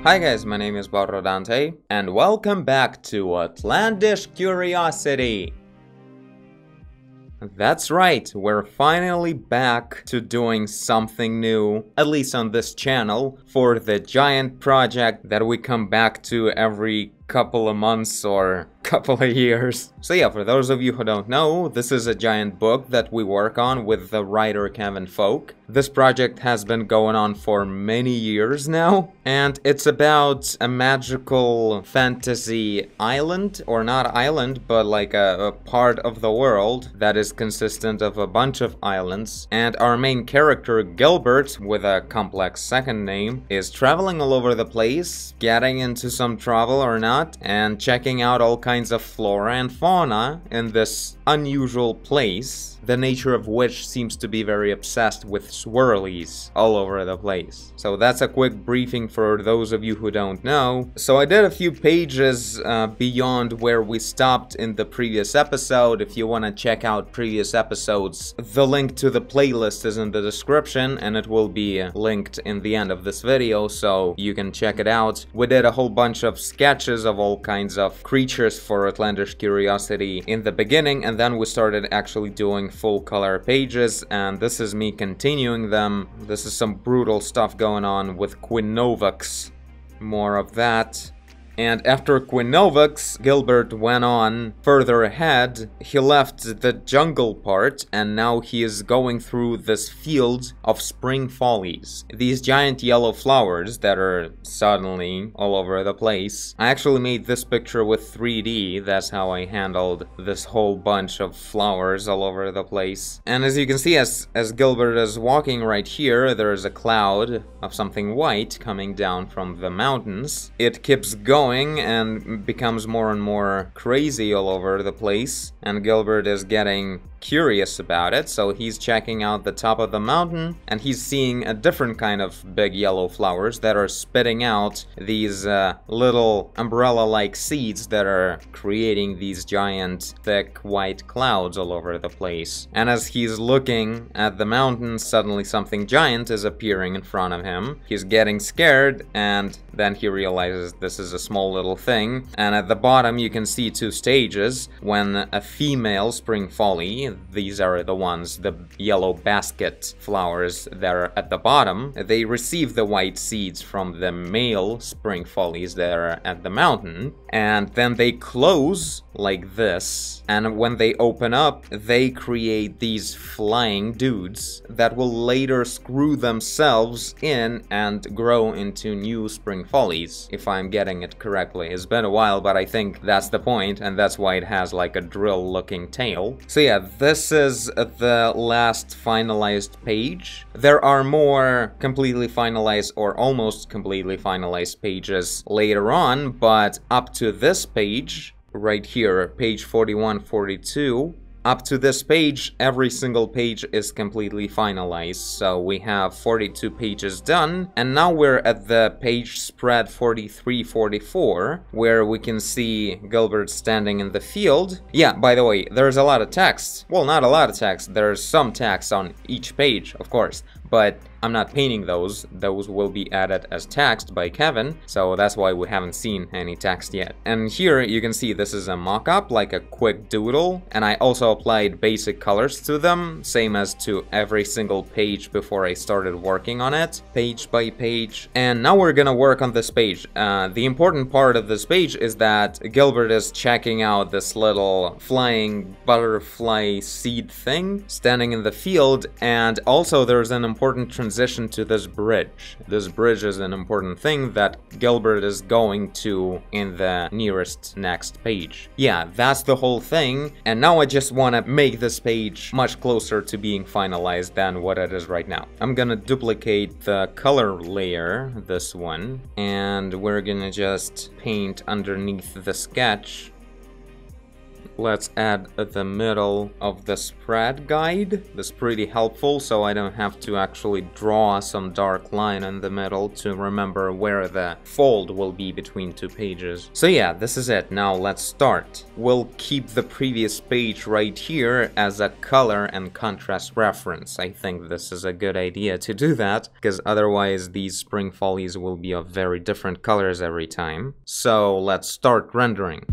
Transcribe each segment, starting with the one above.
Hi guys, my name is Dante, and welcome back to Outlandish Curiosity! That's right, we're finally back to doing something new, at least on this channel, for the giant project that we come back to every couple of months or couple of years. So yeah, for those of you who don't know, this is a giant book that we work on with the writer Kevin Folk. This project has been going on for many years now, and it's about a magical fantasy island, or not island, but like a part of the world that is consistent of a bunch of islands. And our main character, Gilbert, with a complex second name, is traveling all over the place, getting into some trouble or not, and checking out all kinds of flora and fauna in this unusual place, the nature of which seems to be very obsessed with swirlies all over the place. So that's a quick briefing for those of you who don't know. So I did a few pages beyond where we stopped in the previous episode. If you want to check out previous episodes, the link to the playlist is in the description, and it will be linked in the end of this video, so you can check it out. We did a whole bunch of sketches of all kinds of creatures for Outlandish Curiosity in the beginning, and then we started actually doing full color pages, and this is me continuing them. This is some brutal stuff going on with Quinovax. More of that. And after Quinovax, Gilbert went on further ahead. He left the jungle part, and now he is going through this field of spring follies. These giant yellow flowers that are suddenly all over the place. I actually made this picture with 3D. That's how I handled this whole bunch of flowers all over the place. And as you can see, as Gilbert is walking right here, there is a cloud of something white coming down from the mountains. It keeps going and becomes more and more crazy all over the place, and Gilbert is getting curious about it, so he's checking out the top of the mountain, and he's seeing a different kind of big yellow flowers that are spitting out these little umbrella-like seeds that are creating these giant thick white clouds all over the place. And as he's looking at the mountain, suddenly something giant is appearing in front of him. He's getting scared, and then he realizes this is a small little thing, and at the bottom you can see two stages. When a female spring folly, these are the ones, the yellow basket flowers that are at the bottom, they receive the white seeds from the male spring follies that are at the mountain, and then they close like this, and when they open up, they create these flying dudes that will later screw themselves in and grow into new spring follies, if I'm getting it correctly. It's been a while, but I think that's the point, and that's why it has like a drill looking tail. So yeah, this is the last finalized page. There are more completely finalized or almost completely finalized pages later on, but up to this page right here, page 41-42, up to this page, every single page is completely finalized. So we have 42 pages done, and now we're at the page spread 43-44, where we can see Gilbert standing in the field. Yeah, by the way, there's a lot of text. Well, not a lot of text, there's some text on each page, of course, but I'm not painting those. Those will be added as text by Kevin, so that's why we haven't seen any text yet. And here you can see this is a mock-up, like a quick doodle, and I also applied basic colors to them, same as to every single page before I started working on it, page by page. And now we're gonna work on this page. The important part of this page is that Gilbert is checking out this little flying butterfly seed thing standing in the field, and also there's an important transition to this bridge. This bridge is an important thing that Gilbert is going to in the nearest next page. Yeah, that's the whole thing, and now I just want to make this page much closer to being finalized than what it is right now. I'm gonna duplicate the color layer, this one, and we're gonna just paint underneath the sketch Let's add the middle of the spread guide. That's pretty helpful, so I don't have to actually draw some dark line in the middle to remember where the fold will be between two pages. So yeah, this is it. Now let's start. We'll keep the previous page right here as a color and contrast reference. I think this is a good idea to do that, because otherwise these spring folies will be of very different colors every time. So let's start rendering.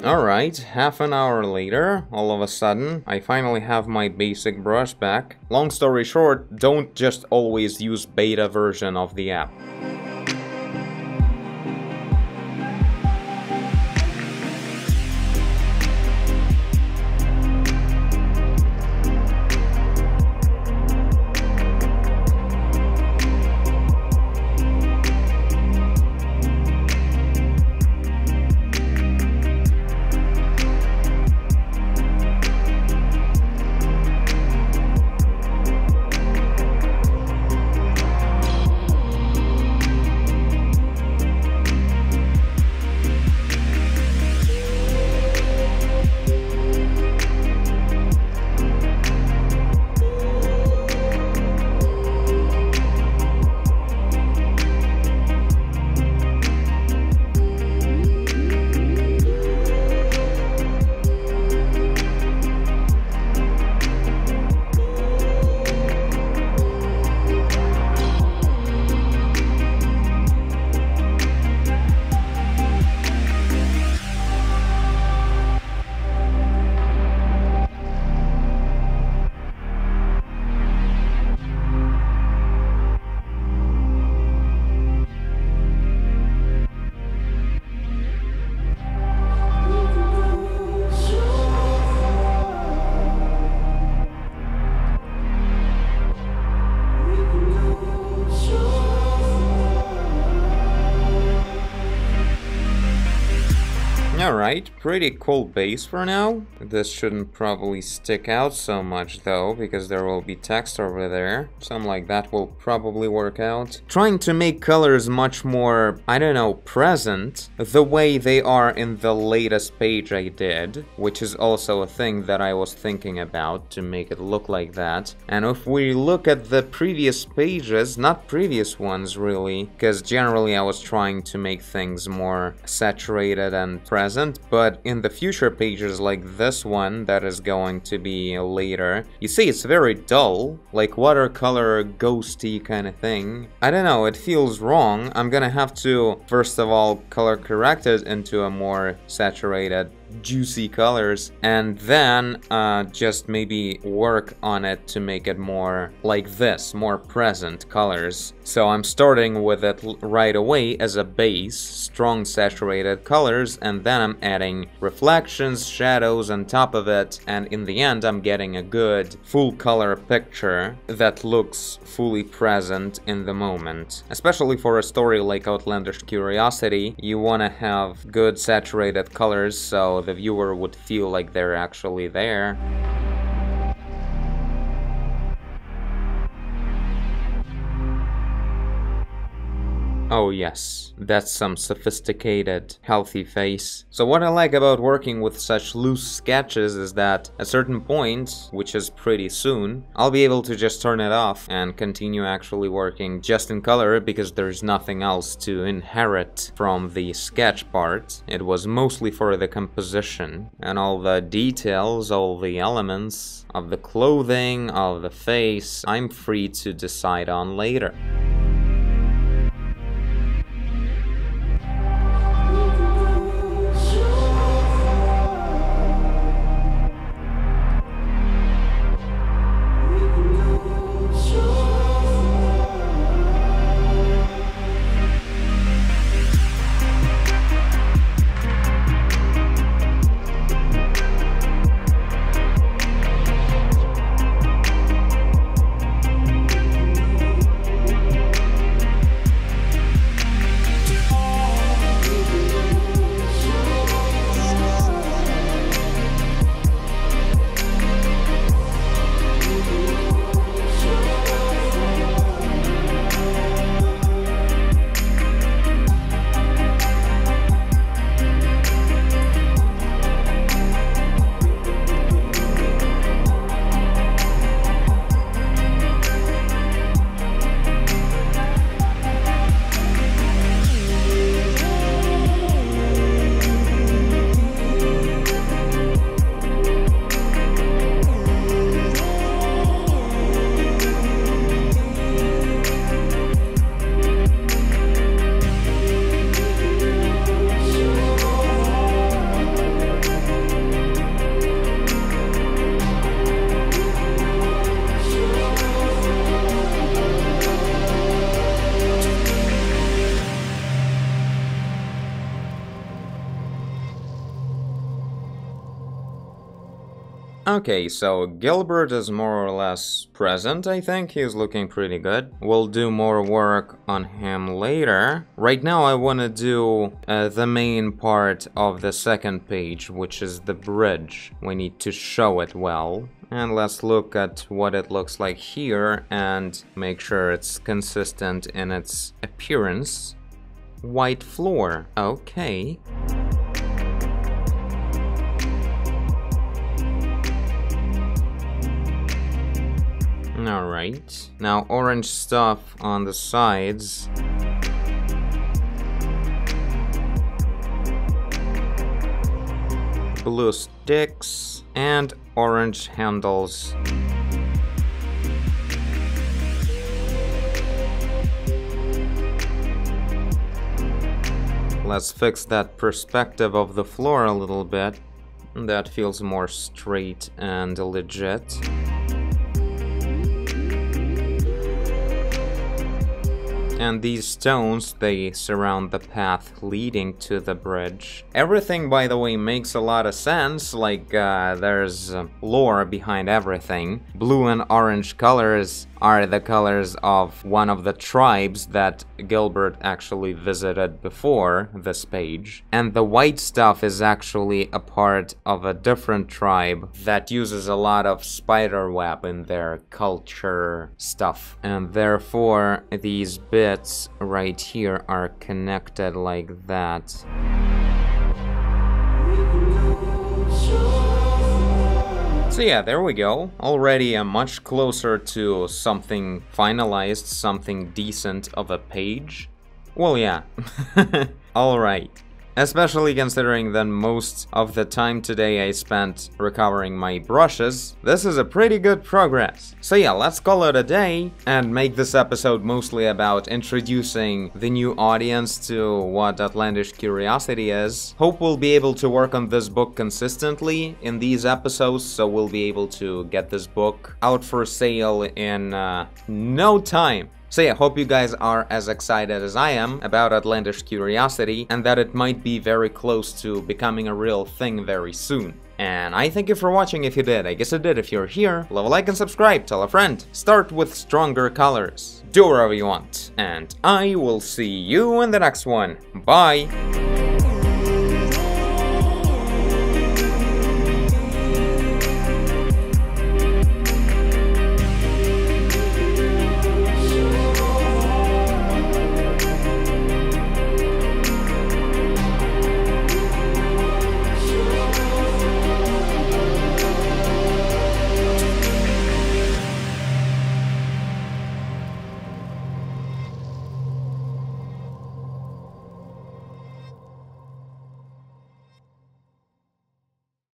Alright, half an hour later, all of a sudden, I finally have my basic brush back. Long story short, don't just always use beta version of the app. Alright, pretty cool base for now. This shouldn't probably stick out so much though, because there will be text over there. Something like that will probably work out. Trying to make colors much more, I don't know, present, the way they are in the latest page I did, which is also a thing that I was thinking about to make it look like that. And if we look at the previous pages, not previous ones really, because generally I was trying to make things more saturated and present, but in the future pages like this one that is going to be later, you see it's very dull, like watercolor ghosty kind of thing. I don't know, it feels wrong. I'm gonna have to first of all color correct it into a more saturated juicy colors, and then just maybe work on it to make it more like this, more present colors. So I'm starting with it right away as a base, strong saturated colors, and then I'm adding reflections, shadows on top of it, and in the end I'm getting a good full color picture that looks fully present in the moment. Especially for a story like Outlandish Curiosity, you want to have good saturated colors so the viewer would feel like they're actually there. Oh yes, that's some sophisticated, healthy face. So what I like about working with such loose sketches is that at a certain point, which is pretty soon, I'll be able to just turn it off and continue actually working just in color because there's nothing else to inherit from the sketch part. It was mostly for the composition and all the details, all the elements of the clothing, of the face, I'm free to decide on later. Okay, so Gilbert is more or less present, I think. He's looking pretty good. We'll do more work on him later. Right now I want to do the main part of the second page, which is the bridge. We need to show it well. And let's look at what it looks like here and make sure it's consistent in its appearance. White floor. Okay. Alright, now orange stuff on the sides. Blue sticks and orange handles. Let's fix that perspective of the floor a little bit. That feels more straight and legit. And these stones, they surround the path leading to the bridge. Everything, by the way, makes a lot of sense, like there's lore behind everything. Blue and orange colors are the colors of one of the tribes that Gilbert actually visited before this page. And the white stuff is actually a part of a different tribe that uses a lot of spider web in their culture stuff. And therefore, these bits right here are connected like that. So yeah, there we go. Already much closer to something finalized, something decent of a page. Well, yeah. Alright. Especially considering that most of the time today I spent recovering my brushes, this is a pretty good progress. So yeah, let's call it a day and make this episode mostly about introducing the new audience to what Outlandish Curiosity is. Hope we'll be able to work on this book consistently in these episodes, so we'll be able to get this book out for sale in no time. So yeah, hope you guys are as excited as I am about Outlandish Curiosity and that it might be very close to becoming a real thing very soon. And I thank you for watching if you did. I guess you did if you're here. Leave a like and subscribe, tell a friend. Start with stronger colors. Do whatever you want. And I will see you in the next one. Bye!